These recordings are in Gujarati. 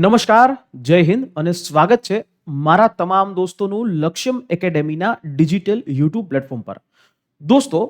નમસ્કાર, જય હિન્દ અને સ્વાગત છે મારા તમામ દોસ્તોનું લક્ષ્યમ એકેડેમીના ડિજિટલ યુટ્યુબ પ્લેટફોર્મ પર. દોસ્તો,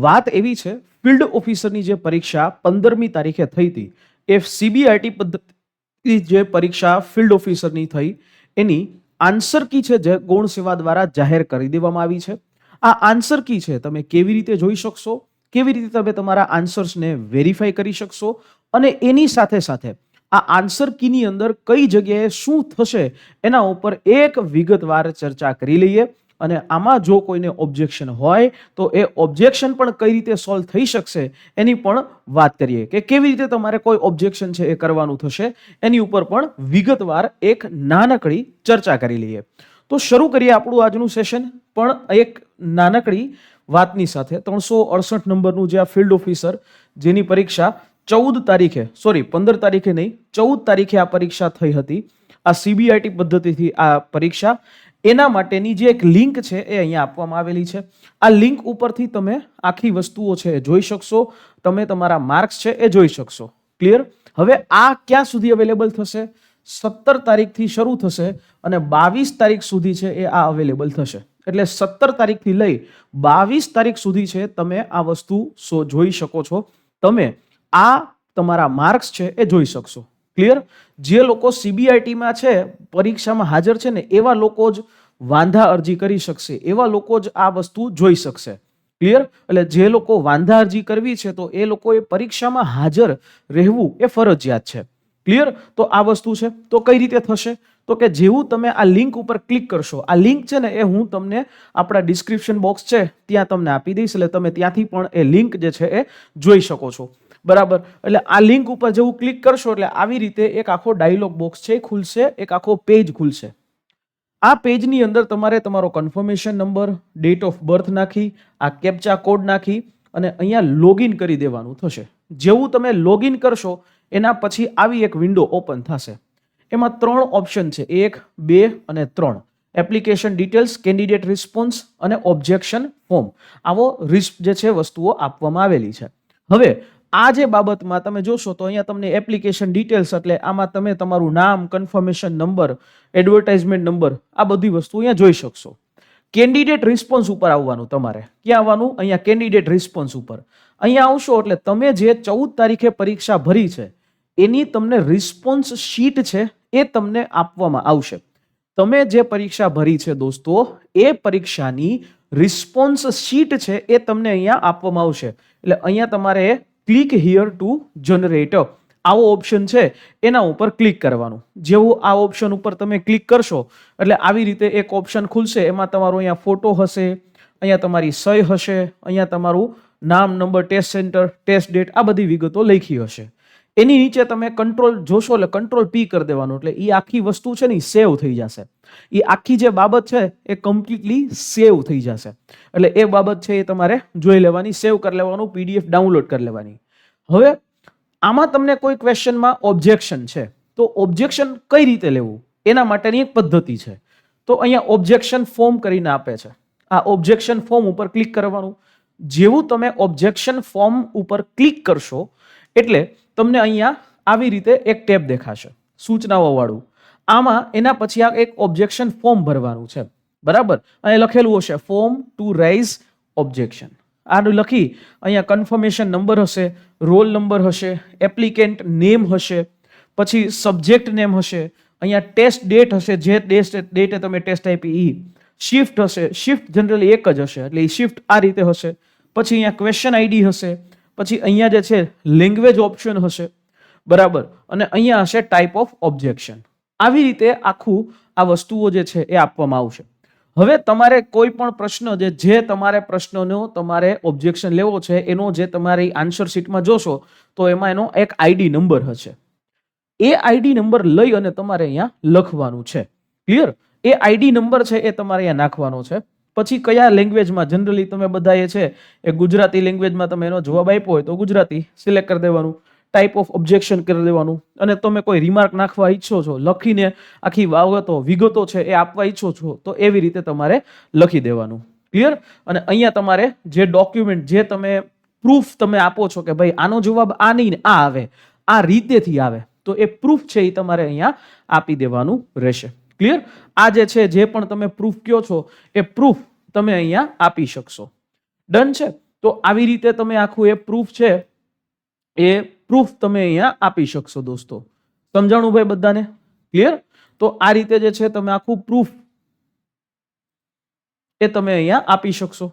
વાત એવી છે, ફિલ્ડ ઓફિસરની જે પરીક્ષા 15મી તારીખે થઈ હતી, એ સીબીઆઈટી પદ્ધતિ જે પરીક્ષા ફિલ્ડ ઓફિસરની થઈ એની આન્સર કી છે જે ગૌણ સેવા દ્વારા જાહેર કરી દેવામાં આવી છે. આ આન્સર કી છે તમે કેવી રીતે જોઈ શકશો, કેવી રીતે તમે તમારા આન્સર્સને વેરીફાઈ કરી શકશો અને એની સાથે સાથે આ આન્સર કીની અંદર કઈ જગ્યાએ શું થશે એના ઉપર એક વિગતવાર ચર્ચા કરી લઈએ. અને આમાં જો કોઈને ઓબ્જેક્શન હોય તો એ ઓબ્જેક્શન પણ કઈ રીતે સોલ્વ થઈ શકશે એની પણ વાત કરીએ કે કેવી રીતે તમારે કોઈ ઓબ્જેક્શન છે એ કરવાનું થશે એની ઉપર પણ વિગતવાર એક નાનકડી ચર્ચા કરી લઈએ. તો શરૂ કરીએ આપણું આજનું સેશન પણ એક નાનકડી વાતની સાથે. 368 નંબરનું જે આ ફિલ્ડ ઓફિસર જેની પરીક્ષા 15 તારીખે નહીં, 14 તારીખે આ પરીક્ષા થઈ હતી, આ સીબીઆઈટી પદ્ધતિથી આ પરીક્ષા, એના માટેની જે એક લિંક છે એ અહીંયા આપવામાં આવેલી છે. આ લિંક ઉપરથી તમે આખી વસ્તુઓ છે એ જોઈ શકશો, તમે તમારા માર્ક્સ છે એ જોઈ શકશો. ક્લિયર? હવે આ ક્યાં સુધી અવેલેબલ થશે? 17 તારીખથી શરૂ થશે અને 22 તારીખ સુધી છે એ આ અવેલેબલ થશે. એટલે 17 તારીખથી લઈ 22 તારીખ સુધી છે તમે આ વસ્તુ જોઈ શકો છો. તમે આ તમારા માર્ક્સ છે એ જોઈ શકશો. ક્લિયર? જે લોકો સીબીઆઈટીમાં છે, પરીક્ષામાં હાજર છે ને, એવા લોકો જ વાંધા અરજી કરી શકશે, એવા લોકો જ આ વસ્તુ જોઈ શકશે. ક્લિયર? એટલે જે લોકો વાંધા અરજી કરવી છે તો એ લોકોએ પરીક્ષામાં હાજર રહેવું એ ફરજિયાત છે. ક્લિયર? તો આ વસ્તુ છે. તો કઈ રીતે થશે? તો કે જેવું તમે આ લિંક ઉપર ક્લિક કરશો, આ લિંક છે ને એ હું તમને આપણા ડિસ્ક્રિપ્શન બોક્સ છે ત્યાં તમને આપી દઈશ, એટલે તમે ત્યાંથી પણ એ લિંક જે છે એ જોઈ શકો છો. બરાબર? એટલે આ લિંક ઉપર જેવું ક્લિક કરશો એટલે આવી રીતે એક આખો ડાયલોગ બોક્સ છે ખુલશે, એક આખો પેજ ખુલશે. આ પેજની અંદર તમારે તમારો confirmation number, date of birth નાખી, આ કેપ્ચા કોડ નાખી અને અહીંયા લોગિન કરી દેવાનું થશે. જેવું તમે લોગિન કરશો એના પછી આવી એક વિન્ડો ઓપન થશે. એમાં 3 ઓપ્શન છે, 1, 2 અને 3. એપ્લિકેશન ડિટેલ્સ, કેન્ડિડેટ રિસ્પોન્સ અને ઓબ્જેક્શન ફોર્મ. આવો જે છે વસ્તુઓ આપવામાં આવેલી છે. હવે આ જે બાબતમાં તમે જોશો તો અહીંયા તમને એપ્લિકેશન ડિટેલ્સ એટલે આમાં તમે તમારું નામ, કન્ફર્મેશન નંબર, એડવર્ટાઇઝમેન્ટ નંબર, આ બધી વસ્તુ અહીંયા જોઈ શકશો. કેન્ડિડેટ રિસ્પોન્સ ઉપર આવવાનું તમારે. ક્યાં આવવાનું? અહીંયા કેન્ડિડેટ રિસ્પોન્સ ઉપર. અહીંયા આવશો એટલે તમે જે 14 તારીખે પરીક્ષા ભરી છે એની તમને રિસ્પોન્સ શીટ છે એ તમને આપવામાં આવશે. તમે જે પરીક્ષા ભરી છે દોસ્તો, એ પરીક્ષાની રિસ્પોન્સ શીટ છે એ તમને અહીંયા આપવામાં આવશે. એટલે અહીંયા તમારે ક્લિક હિયર ટુ જનરેટ આવો ઓપ્શન છે એના ઉપર ક્લિક કરવાનું. જેવું આ ઓપ્શન ઉપર તમે ક્લિક કરશો એટલે આવી રીતે એક ઓપ્શન ખુલશે. એમાં તમારો અહીંયા ફોટો હશે, અહીંયા તમારી સહી હશે, અહીંયા તમારું નામ, number, test centre, test date, આ બધી વિગતો લખી હશે. એની નીચે તમે કંટ્રોલ જોશો એટલે કંટ્રોલ P કરી દેવાનું, એટલે એ આખી વસ્તુ છે ને એ સેવ થઈ જશે. એ આખી જે બાબત છે એ કમ્પ્લીટલી સેવ થઈ જશે. એટલે એ બાબત છે એ તમારે જોઈ લેવાની, સેવ કરી લેવાનું, PDF ડાઉનલોડ કરી લેવાની. હવે આમાં તમને કોઈ ક્વેશ્ચનમાં ઓબ્જેક્શન છે તો ઓબ્જેક્શન કઈ રીતે લેવું એના માટેની એક પદ્ધતિ છે. તો અહીંયા ઓબ્જેક્શન ફોર્મ કરીને આપે છે. આ ઓબ્જેક્શન ફોર્મ ઉપર ક્લિક કરવાનું. જેવું તમે ઓબ્જેક્શન ફોર્મ ઉપર ક્લિક કરશો એટલે તમને અહીંયા આવી રીતે એક ટેબ દેખાશે, સૂચનાઓ વાળું. આમાં એના પછી આ એક ઓબ્જેક્શન ફોર્મ ભરવાનું છે. બરાબર? અહીં લખેલું હશે ફોર્મ ટુ રાઇઝ ઓબ્જેક્શન. આનું લખી અહીંયા કન્ફર્મેશન નંબર હશે, રોલ નંબર હશે, એપ્લિકેન્ટ નેમ હશે, પછી સબ્જેક્ટ નેમ હશે, અહીંયા ટેસ્ટ ડેટ હશે, જે ડેટે તમે ટેસ્ટ આપી એ, શિફ્ટ હશે, શિફ્ટ જનરલી એક જ હશે એટલે એ શિફ્ટ આ રીતે હશે, પછી અહીંયા ક્વેશ્ચન આઈડી હશે, પછી અહીંયા જે છે લેંગ્વેજ ઓપ્શન હશે. બરાબર? અને અહીંયા હશે ટાઈપ ઓફ ઓબ્જેક્શન. આવી રીતે આખું આ વસ્તુઓ જે છે એ આપવામાં આવશે. હવે તમારે કોઈ પણ પ્રશ્ન જે તમારે પ્રશ્નનો તમારે ઓબ્જેક્શન લેવો છે એનો જે તમારી આન્સર શીટમાં જોશો તો એમાં એનો એક આઈડી નંબર હશે. એ આઈડી નંબર લઈ અને તમારે અહીંયા લખવાનું છે. ક્લિયર? એ આઈડી નંબર છે એ તમારે અહીંયા નાખવાનો છે. પછી કયા લેંગ્વેજમાં, જનરલી તમે બધાએ છે એ ગુજરાતી લેંગ્વેજમાં તમે એનો જવાબ આપ્યો હોય તો ગુજરાતી સિલેક્ટ કરી દેવાનું, ટાઈપ ઓફ ઓબ્જેક્શન કરી દેવાનું, અને તમે કોઈ રિમાર્ક નાખવા ઈચ્છો છો, લખીને આખી વિગતો છે એ આપવા ઈચ્છો છો તો એવી રીતે તમારે લખી દેવાનું. ક્લિયર? અને અહીંયા તમારે જે ડોક્યુમેન્ટ, જે તમે પ્રૂફ તમે આપો છો કે ભાઈ આનો જવાબ આ નહીં ને આ આવે, આ રીતેથી આવે, તો એ પ્રૂફ છે એ તમારે અહીંયા આપી દેવાનું રહેશે. ક્લિયર? આ જે છે, જે પણ તમે પ્રૂફ કહો છો એ પ્રૂફ તમે અહીંયા આપી શકશો. ડન છે? તો આવી રીતે તમે આખું એ પ્રૂફ છે એ પ્રૂફ તમે અહીંયા આપી શકશો દોસ્તો. સમજાણું ભાઈ બધાને? ક્લિયર? તો આ રીતે જે છે તમે આખું પ્રૂફ એ તમે અહીંયા આપી શકશો.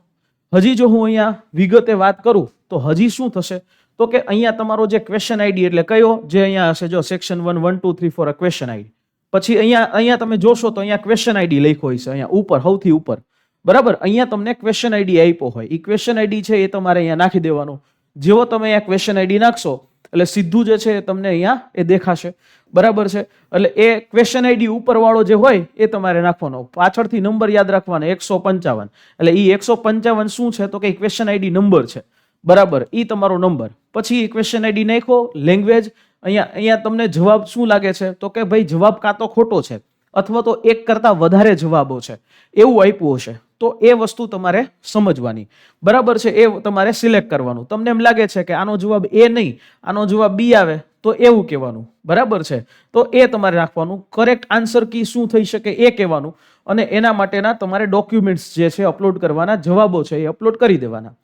હજી જો હું અહીંયા વિગતે વાત કરું તો હજી શું થશે, તો કે અહીંયા તમારો જે ક્વેશ્ચન આઈડી એટલે કયો, જે અહીંયા હશે જો સેક્શન 1 1 2 3 4 ક્વેશ્ચન આઈડી. પછી અહીંયા તમે જોશો તો અહીંયા ક્વેશ્ચન આઈડી લખ્યો હોય છે, અહીંયા ઉપર સૌથી ઉપર. બરાબર? અહીંયા તમને ક્વેશ્ચન આઈડી આપ્યો હોય, એ ક્વેશ્ચન આઈડી છે એ તમારે અહીંયા નાખી દેવાનું. જેવો તમે અહીંયા ક્વેશ્ચન આઈડી નાખશો એટલે સીધું જે છે તમને અહીંયા એ દેખાશે. બરાબર છે? એટલે એ ક્વેશ્ચન આઈડી ઉપરવાળો જે હોય એ તમારે નાખવાનો. પાછળથી નંબર યાદ રાખવાનો 155. એટલે એ 155 શું છે, તો કે ક્વેશ્ચન આઈડી નંબર છે. બરાબર? એ તમારો નંબર. પછી ક્વેશ્ચન આઈડી નાખો, લેંગ્વેજ. અહીંયા તમને જવાબ શું લાગે છે, તો કે ભાઈ જવાબ કાં તો ખોટો છે અથવા તો એક કરતા વધારે જવાબો છે એવું આપ્યું હશે, તો એ વસ્તુ તમારે સમજવાની. બરાબર છે? એ તમારે સિલેક્ટ કરવાનું. તમને એમ લાગે છે કે આનો જવાબ એ નહીં, આનો જવાબ બી આવે, તો એવું કહેવાનું. બરાબર છે? તો એ તમારે રાખવાનું. કરેક્ટ આન્સર કી શું થઈ શકે એ કહેવાનું, અને એના માટેના તમારે ડોક્યુમેન્ટ્સ જે છે અપલોડ કરવાના, જવાબો છે એ અપલોડ કરી દેવાના.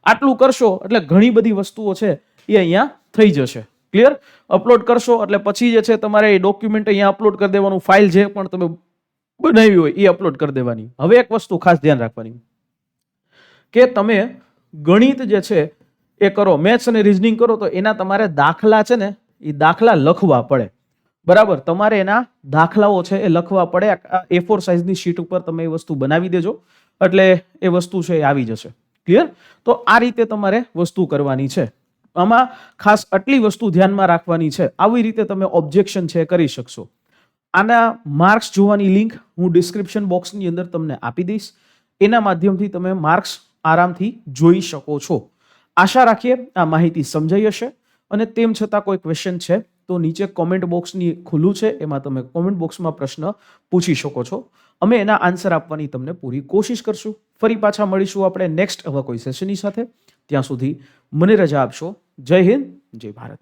આટલું કરશો એટલે ઘણી બધી વસ્તુઓ છે એ અહીંયા થઈ જશે. ક્લિયર? અપલોડ કરશો એટલે પછી જે છે તમારે એ ડોક્યુમેન્ટ અહીંયા અપલોડ કરી દેવાનું. ફાઇલ જે પણ તમે બનાવી હોય એ અપલોડ કરી દેવાની. હવે એક વસ્તુ ખાસ ધ્યાન રાખવાની કે તમે ગણિત જે છે એ કરો, મેથ્સ અને રીઝનિંગ કરો, તો એના તમારે દાખલા છે ને એ દાખલા લખવા પડે. બરાબર? તમારે એના દાખલાઓ છે એ લખવા પડે. A4 સાઇઝની શીટ ઉપર તમે એ વસ્તુ બનાવી દેજો એટલે એ વસ્તુ છે એ આવી જશે. ક્લિયર? તો આ રીતે તમારે વસ્તુ કરવાની છે. આમાં ખાસ આટલી વસ્તુ ધ્યાનમાં રાખવાની છે. આવી રીતે તમે ઓબ્જેક્શન છે કરી શકશો. આના માર્ક્સ જોવાની લિંક હું ડિસ્ક્રિપ્શન બોક્સની અંદર તમને આપી દઈશ. એના માધ્યમથી તમે માર્ક્સ આરામથી જોઈ શકો છો. આશા રાખીએ આ માહિતી સમજાઈ હશે. અને તેમ છતાં કોઈ ક્વેશ્ચન છે તો નીચે કોમેન્ટ બોક્સની ખુલ્લું છે, એમાં તમે કોમેન્ટ બોક્સમાં પ્રશ્ન પૂછી શકો છો. અમે એના આન્સર આપવાની તમને પૂરી કોશિશ કરશું. ફરી પાછા મળીશું આપણે નેક્સ્ટ આવા કોઈ સેશનની સાથે. ત્યાં સુધી મને રજા આપશો. જય હિન્દ, જય ભારત.